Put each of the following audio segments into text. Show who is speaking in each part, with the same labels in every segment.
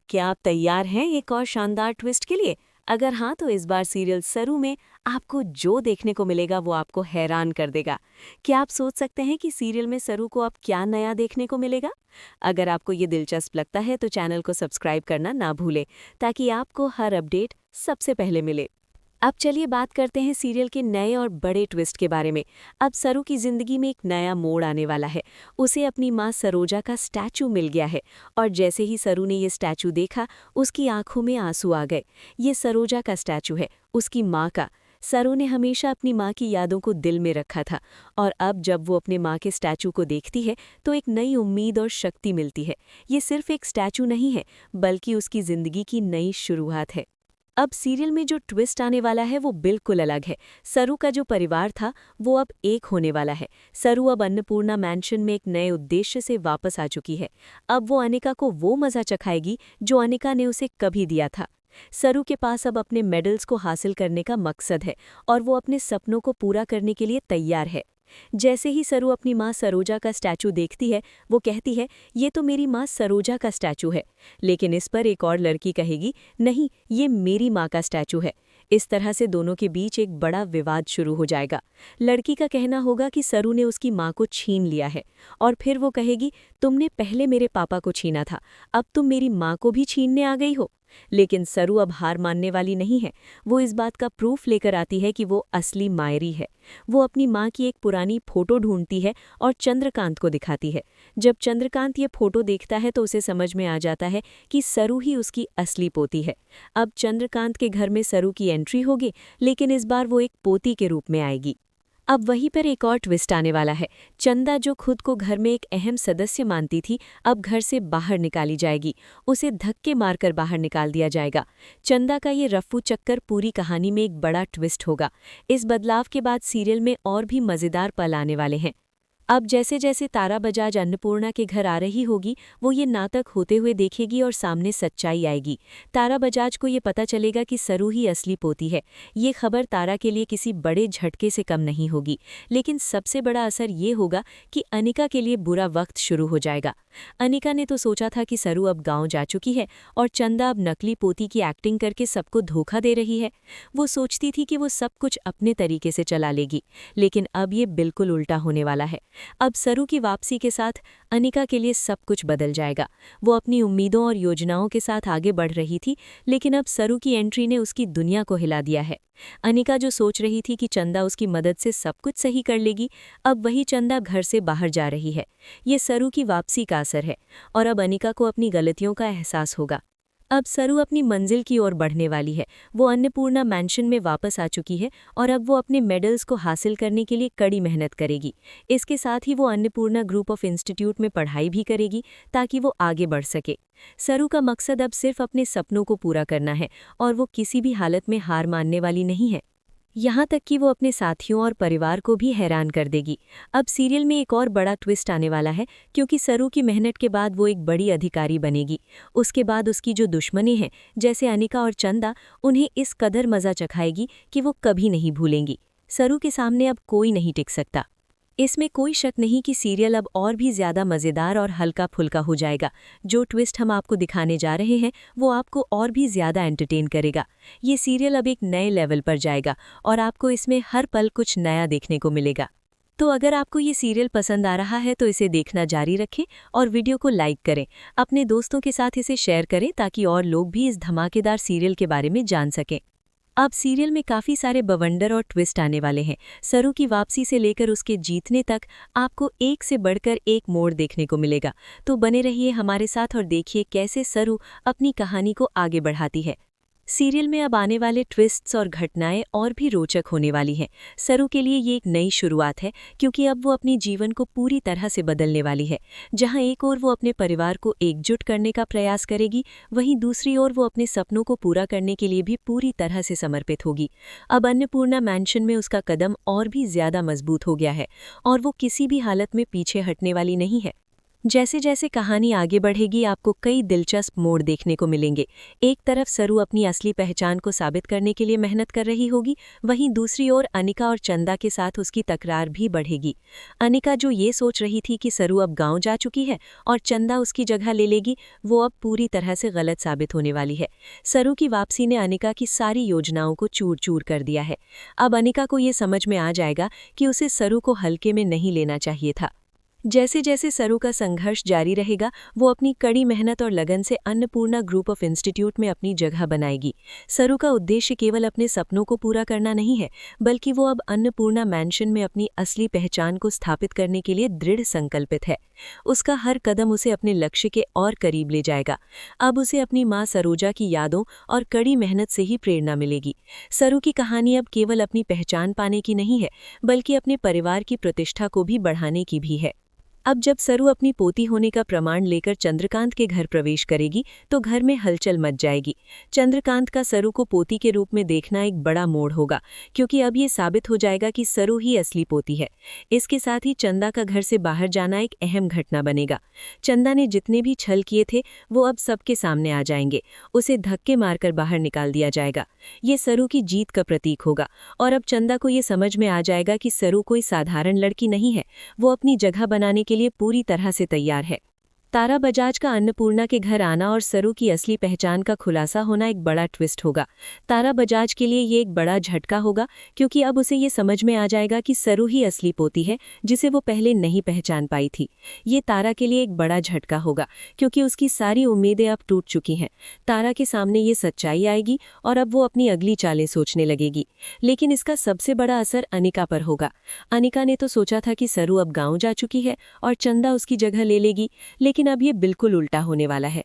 Speaker 1: क्या आप तैयार हैं एक और शानदार ट्विस्ट के लिए? अगर हाँ तो इस बार सीरियल सरू में आपको जो देखने को मिलेगा वो आपको हैरान कर देगा। क्या आप सोच सकते हैं कि सीरियल में सरू को अब क्या नया देखने को मिलेगा? अगर आपको ये दिलचस्प लगता है तो चैनल को सब्सक्राइब करना ना भूलें ताकि आपको हर अपडेट सबसे पहले मिले। अब चलिए बात करते हैं सीरियल के नए और बड़े ट्विस्ट के बारे में। अब सरू की जिंदगी में एक नया मोड़ आने वाला है। उसे अपनी माँ सरोजा का स्टैचू मिल गया है और जैसे ही सरू ने ये स्टैचू देखा उसकी आंखों में आंसू आ गए। ये सरोजा का स्टैचू है, उसकी माँ का। सरू ने हमेशा अपनी माँ की यादों को दिल में रखा था और अब जब वो अपने माँ के स्टैचू को देखती है तो एक नई उम्मीद और शक्ति मिलती है। ये सिर्फ एक स्टैचू नहीं है बल्कि उसकी जिंदगी की नई शुरुआत है। अब सीरियल में जो ट्विस्ट आने वाला है वो बिल्कुल अलग है। सरू का जो परिवार था वो अब एक होने वाला है। सरू अब अन्नपूर्णा मैंशन में एक नए उद्देश्य से वापस आ चुकी है। अब वो अनिका को वो मजा चखाएगी जो अनिका ने उसे कभी दिया था। सरू के पास अब अपने मेडल्स को हासिल करने का मकसद है और वो अपने सपनों को पूरा करने के लिए तैयार है। जैसे ही सरू अपनी माँ सरोजा का स्टैचू देखती है वो कहती है, ये तो मेरी माँ सरोजा का स्टैचू है। लेकिन इस पर एक और लड़की कहेगी, नहीं ये मेरी माँ का स्टैचू है। इस तरह से दोनों के बीच एक बड़ा विवाद शुरू हो जाएगा। लड़की का कहना होगा कि सरू ने उसकी माँ को छीन लिया है और फिर वो कहेगी, तुमने पहले मेरे पापा को छीना था, अब तुम मेरी माँ को भी छीनने आ गई हो। लेकिन सरू अब हार मानने वाली नहीं है। वो इस बात का प्रूफ लेकर आती है कि वो असली मायरी है। वो अपनी माँ की एक पुरानी फोटो ढूंढती है और चंद्रकांत को दिखाती है। जब चंद्रकांत ये फोटो देखता है तो उसे समझ में आ जाता है कि सरू ही उसकी असली पोती है। अब चंद्रकांत के घर में सरू की एंट्री होगी, लेकिन इस बार वो एक पोती के रूप में आएगी। अब वहीं पर एक और ट्विस्ट आने वाला है। चंदा जो खुद को घर में एक अहम सदस्य मानती थी अब घर से बाहर निकाली जाएगी। उसे धक्के मारकर बाहर निकाल दिया जाएगा। चंदा का ये रफ्फू चक्कर पूरी कहानी में एक बड़ा ट्विस्ट होगा। इस बदलाव के बाद सीरियल में और भी मज़ेदार पल आने वाले हैं। अब जैसे जैसे तारा बजाज अन्नपूर्णा के घर आ रही होगी वो ये नाटक होते हुए देखेगी और सामने सच्चाई आएगी। तारा बजाज को ये पता चलेगा कि सरू ही असली पोती है। ये खबर तारा के लिए किसी बड़े झटके से कम नहीं होगी, लेकिन सबसे बड़ा असर ये होगा कि अनिका के लिए बुरा वक्त शुरू हो जाएगा। अनिका ने तो सोचा था कि सरू अब गांव जा चुकी है और चंदा अब नकली पोती की एक्टिंग करके सबको धोखा दे रही है। वो सोचती थी कि वो सब कुछ अपने तरीके से चला लेगी, लेकिन अब ये बिल्कुल उल्टा होने वाला है। अब सरू की वापसी के साथ अनिका के लिए सब कुछ बदल जाएगा। वो अपनी उम्मीदों और योजनाओं के साथ आगे बढ़ रही थी, लेकिन अब सरू की एंट्री ने उसकी दुनिया को हिला दिया है। अनिका जो सोच रही थी कि चंदा उसकी मदद से सब कुछ सही कर लेगी, अब वही चंदा घर से बाहर जा रही है। ये सरू की वापसी का असर है और अब अनिका को अपनी गलतियों का एहसास होगा। अब सरू अपनी मंजिल की ओर बढ़ने वाली है। वो अन्नपूर्णा मैंशन में वापस आ चुकी है और अब वो अपने मेडल्स को हासिल करने के लिए कड़ी मेहनत करेगी। इसके साथ ही वो अन्नपूर्णा ग्रुप ऑफ इंस्टीट्यूट में पढ़ाई भी करेगी ताकि वो आगे बढ़ सके। सरू का मकसद अब सिर्फ अपने सपनों को पूरा करना है और वो किसी भी हालत में हार मानने वाली नहीं है। यहाँ तक कि वो अपने साथियों और परिवार को भी हैरान कर देगी। अब सीरियल में एक और बड़ा ट्विस्ट आने वाला है, क्योंकि सरू की मेहनत के बाद वो एक बड़ी अधिकारी बनेगी। उसके बाद उसकी जो दुश्मनी हैं जैसे अनिका और चंदा, उन्हें इस कदर मज़ा चखाएगी कि वो कभी नहीं भूलेंगी। सरू के सामने अब कोई नहीं टिक सकता। इसमें कोई शक नहीं कि सीरियल अब और भी ज़्यादा मज़ेदार और हल्का फुल्का हो जाएगा। जो ट्विस्ट हम आपको दिखाने जा रहे हैं वो आपको और भी ज़्यादा एंटरटेन करेगा। ये सीरियल अब एक नए लेवल पर जाएगा और आपको इसमें हर पल कुछ नया देखने को मिलेगा। तो अगर आपको ये सीरियल पसंद आ रहा है तो इसे देखना जारी रखें और वीडियो को लाइक करें। अपने दोस्तों के साथ इसे शेयर करें ताकि और लोग भी इस धमाकेदार सीरियल के बारे में जान सकें। अब सीरियल में काफ़ी सारे बवंडर और ट्विस्ट आने वाले हैं। सरू की वापसी से लेकर उसके जीतने तक आपको एक से बढ़कर एक मोड़ देखने को मिलेगा। तो बने रहिए हमारे साथ और देखिए कैसे सरू अपनी कहानी को आगे बढ़ाती है। सीरियल में अब आने वाले ट्विस्ट्स और घटनाएं और भी रोचक होने वाली हैं। सरू के लिए ये एक नई शुरुआत है, क्योंकि अब वो अपनी जीवन को पूरी तरह से बदलने वाली है। जहां एक ओर वो अपने परिवार को एकजुट करने का प्रयास करेगी, वहीं दूसरी ओर वो अपने सपनों को पूरा करने के लिए भी पूरी तरह से समर्पित होगी। अब अन्नपूर्णा मैंशन में उसका कदम और भी ज्यादा मजबूत हो गया है और वो किसी भी हालत में पीछे हटने वाली नहीं है। जैसे जैसे कहानी आगे बढ़ेगी आपको कई दिलचस्प मोड़ देखने को मिलेंगे। एक तरफ सरू अपनी असली पहचान को साबित करने के लिए मेहनत कर रही होगी, वहीं दूसरी ओर अनिका और चंदा के साथ उसकी तकरार भी बढ़ेगी। अनिका जो ये सोच रही थी कि सरू अब गांव जा चुकी है और चंदा उसकी जगह ले लेगी, वो अब पूरी तरह से गलत साबित होने वाली है। सरू की वापसी ने अनिका की सारी योजनाओं को चूर चूर कर दिया है। अब अनिका को ये समझ में आ जाएगा कि उसे सरू को हल्के में नहीं लेना चाहिए था। जैसे जैसे सरू का संघर्ष जारी रहेगा, वो अपनी कड़ी मेहनत और लगन से अन्नपूर्णा ग्रुप ऑफ इंस्टीट्यूट में अपनी जगह बनाएगी। सरू का उद्देश्य केवल अपने सपनों को पूरा करना नहीं है, बल्कि वो अब अन्नपूर्णा मैंशन में अपनी असली पहचान को स्थापित करने के लिए दृढ़ संकल्पित है। उसका हर कदम उसे अपने लक्ष्य के और करीब ले जाएगा। अब उसे अपनी माँ सरोजा की यादों और कड़ी मेहनत से ही प्रेरणा मिलेगी। सरू की कहानी अब केवल अपनी पहचान पाने की नहीं है, बल्कि अपने परिवार की प्रतिष्ठा को भी बढ़ाने की भी है। अब जब सरू अपनी पोती होने का प्रमाण लेकर चंद्रकांत के घर प्रवेश करेगी, तो घर में हलचल मच जाएगी। चंद्रकांत का सरू को पोती के रूप में देखना एक बड़ा मोड़ होगा, क्योंकि अब ये साबित हो जाएगा कि सरू ही असली पोती है। इसके साथ ही चंदा का घर से बाहर जाना एक अहम घटना बनेगा। चंदा ने जितने भी छल किए थे, वो अब सबके सामने आ जाएंगे। उसे धक्के मारकर बाहर निकाल दिया जाएगा। ये सरू की जीत का प्रतीक होगा, और अब चंदा को ये समझ में आ जाएगा कि सरू कोई साधारण लड़की नहीं है। वो अपनी जगह बनाने के लिए पूरी तरह से तैयार है। तारा बजाज का अन्नपूर्णा के घर आना और सरू की असली पहचान का खुलासा होना एक बड़ा ट्विस्ट होगा। तारा बजाज के लिए ये एक बड़ा झटका होगा, क्योंकि अब उसे ये समझ में आ जाएगा कि सरू ही असली पोती है, जिसे वो पहले नहीं पहचान पाई थी। ये तारा के लिए एक बड़ा झटका होगा, क्योंकि उसकी सारी उम्मीदें अब टूट चुकी हैं। तारा के सामने ये सच्चाई आएगी और अब वो अपनी अगली चालें सोचने लगेगी। लेकिन इसका सबसे बड़ा असर अनिका पर होगा। अनिका ने तो सोचा था कि सरू अब गाँव जा चुकी है और चंदा उसकी जगह ले लेगी, लेकिन अब ये बिल्कुल उल्टा होने वाला है।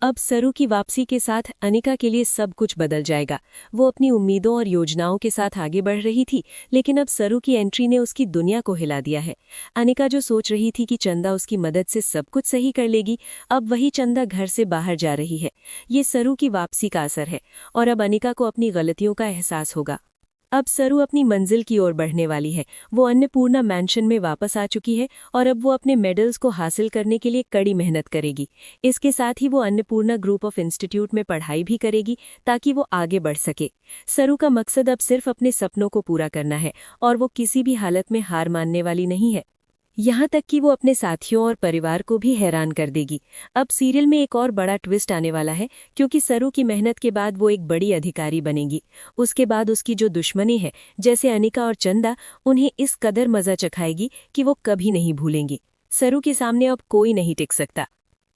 Speaker 1: अब सरू की वापसी के साथ अनिका के लिए सब कुछ बदल जाएगा। वो अपनी उम्मीदों और योजनाओं के साथ आगे बढ़ रही थी, लेकिन अब सरू की एंट्री ने उसकी दुनिया को हिला दिया है। अनिका जो सोच रही थी कि चंदा उसकी मदद से सब कुछ सही कर लेगी, अब वही चंदा घर से बाहर जा रही है। ये सरू की वापसी का असर है, और अब अनिका को अपनी गलतियों का एहसास होगा। अब सरू अपनी मंजिल की ओर बढ़ने वाली है। वो अन्नपूर्णा मैंशन में वापस आ चुकी है, और अब वो अपने मेडल्स को हासिल करने के लिए कड़ी मेहनत करेगी। इसके साथ ही वो अन्नपूर्णा ग्रुप ऑफ इंस्टीट्यूट में पढ़ाई भी करेगी, ताकि वो आगे बढ़ सके। सरू का मकसद अब सिर्फ अपने सपनों को पूरा करना है, और वो किसी भी हालत में हार मानने वाली नहीं है। यहाँ तक कि वो अपने साथियों और परिवार को भी हैरान कर देगी। अब सीरियल में एक और बड़ा ट्विस्ट आने वाला है, क्योंकि सरू की मेहनत के बाद वो एक बड़ी अधिकारी बनेगी। उसके बाद उसकी जो दुश्मनी है, जैसे अनिका और चंदा, उन्हें इस कदर मजा चखाएगी कि वो कभी नहीं भूलेंगी। सरू के सामने अब कोई नहीं टिक सकता।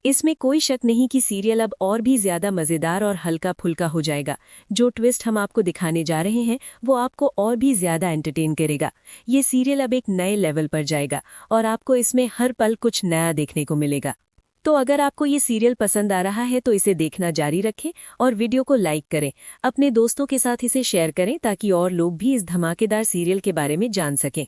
Speaker 1: इसमें कोई शक नहीं कि सीरियल अब और भी ज्यादा मजेदार और हल्का फुल्का हो जाएगा। जो ट्विस्ट हम आपको दिखाने जा रहे हैं, वो आपको और भी ज्यादा एंटरटेन करेगा। ये सीरियल अब एक नए लेवल पर जाएगा, और आपको इसमें हर पल कुछ नया देखने को मिलेगा। तो अगर आपको ये सीरियल पसंद आ रहा है, तो इसे देखना जारी रखें और वीडियो को लाइक करें। अपने दोस्तों के साथ इसे शेयर करें, ताकि और लोग भी इस धमाकेदार सीरियल के बारे में जान सकें।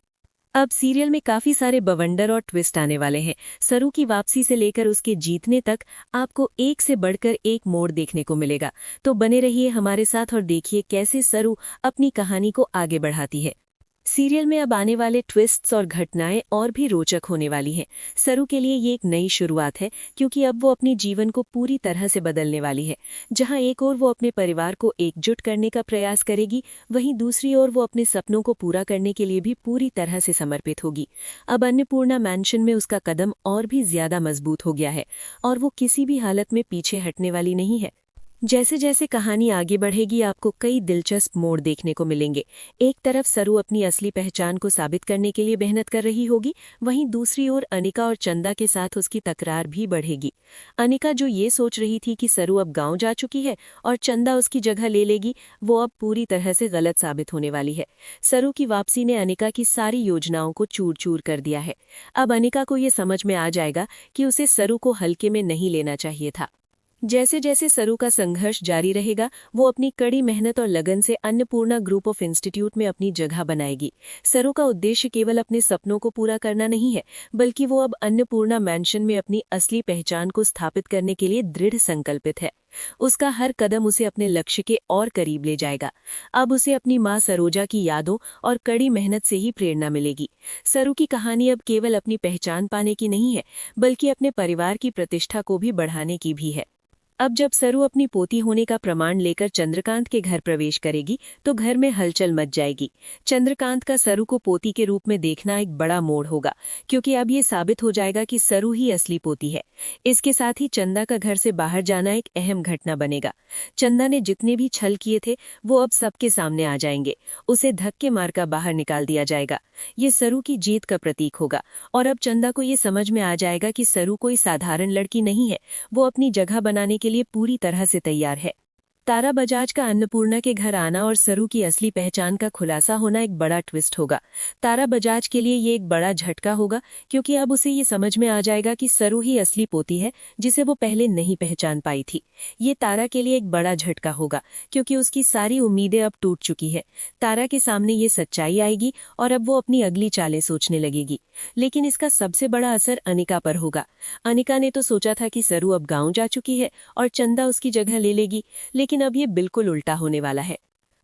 Speaker 1: अब सीरियल में काफी सारे बवंडर और ट्विस्ट आने वाले हैं। सरू की वापसी से लेकर उसके जीतने तक आपको एक से बढ़कर एक मोड़ देखने को मिलेगा। तो बने रहिए हमारे साथ और देखिए कैसे सरू अपनी कहानी को आगे बढ़ाती है। सीरियल में अब आने वाले ट्विस्ट्स और घटनाएं और भी रोचक होने वाली हैं। सरू के लिए ये एक नई शुरुआत है, क्योंकि अब वो अपने जीवन को पूरी तरह से बदलने वाली है। जहां एक ओर वो अपने परिवार को एकजुट करने का प्रयास करेगी, वहीं दूसरी ओर वो अपने सपनों को पूरा करने के लिए भी पूरी तरह से समर्पित होगी। अब अन्नपूर्णा मैंशन में उसका कदम और भी ज्यादा मजबूत हो गया है, और वो किसी भी हालत में पीछे हटने वाली नहीं है। जैसे जैसे कहानी आगे बढ़ेगी, आपको कई दिलचस्प मोड़ देखने को मिलेंगे। एक तरफ सरू अपनी असली पहचान को साबित करने के लिए मेहनत कर रही होगी, वहीं दूसरी ओर अनिका और चंदा के साथ उसकी तकरार भी बढ़ेगी। अनिका जो ये सोच रही थी कि सरू अब गांव जा चुकी है और चंदा उसकी जगह ले लेगी, वो अब पूरी तरह से गलत साबित होने वाली है। सरू की वापसी ने अनिका की सारी योजनाओं को चूर चूर कर दिया है। अब अनिका को ये समझ में आ जाएगा कि उसे सरू को हल्के में नहीं लेना चाहिए था। जैसे जैसे सरू का संघर्ष जारी रहेगा, वो अपनी कड़ी मेहनत और लगन से अन्नपूर्णा ग्रुप ऑफ इंस्टीट्यूट में अपनी जगह बनाएगी। सरू का उद्देश्य केवल अपने सपनों को पूरा करना नहीं है, बल्कि वो अब अन्नपूर्णा मैंशन में अपनी असली पहचान को स्थापित करने के लिए दृढ़ संकल्पित है। उसका हर कदम उसे अपने लक्ष्य के और करीब ले जाएगा। अब उसे अपनी मां सरोजा की यादों और कड़ी मेहनत से ही प्रेरणा मिलेगी। सरू की कहानी अब केवल अपनी पहचान पाने की नहीं है, बल्कि अपने परिवार की प्रतिष्ठा को भी बढ़ाने की भी है। अब जब सरू अपनी पोती होने का प्रमाण लेकर चंद्रकांत के घर प्रवेश करेगी, तो घर में हलचल मच जाएगी। चंद्रकांत का सरू को पोती के रूप में देखना एक बड़ा मोड़ होगा, क्योंकि अब ये साबित हो जाएगा कि सरू ही असली पोती है। इसके साथ ही चंदा का घर से बाहर जाना एक अहम घटना बनेगा। चंदा ने जितने भी छल किए थे, वो अब सबके सामने आ जाएंगे। उसे धक्के मारकर बाहर निकाल दिया जाएगा। ये सरू की जीत का प्रतीक होगा, और अब चंदा को ये समझ में आ जाएगा कि सरू कोई साधारण लड़की नहीं है। वो अपनी जगह बनाने के लिए पूरी तरह से तैयार है। तारा बजाज का अन्नपूर्णा के घर आना और सरू की असली पहचान का खुलासा होना एक बड़ा ट्विस्ट होगा। तारा बजाज के लिए ये एक बड़ा झटका होगा, क्योंकि अब उसे ये समझ में आ जाएगा कि सरू ही असली पोती है, जिसे वो पहले नहीं पहचान पाई थी। ये तारा के लिए एक बड़ा झटका होगा, क्योंकि उसकी सारी उम्मीदें अब टूट चुकी है। तारा के सामने ये सच्चाई आएगी और अब वो अपनी अगली चालें सोचने लगेगी। लेकिन इसका सबसे बड़ा असर अनिका पर होगा। अनिका ने तो सोचा था कि सरू अब गाँव जा चुकी है और चंदा उसकी जगह ले लेगी, लेकिन अब ये बिल्कुल उल्टा होने वाला है।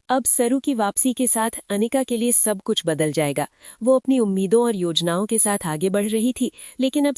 Speaker 1: अब सरू की वापसी के साथ अनिका के लिए सब कुछ बदल जाएगा। वो अपनी उम्मीदों और योजनाओं के साथ आगे बढ़ रही थी, लेकिन अब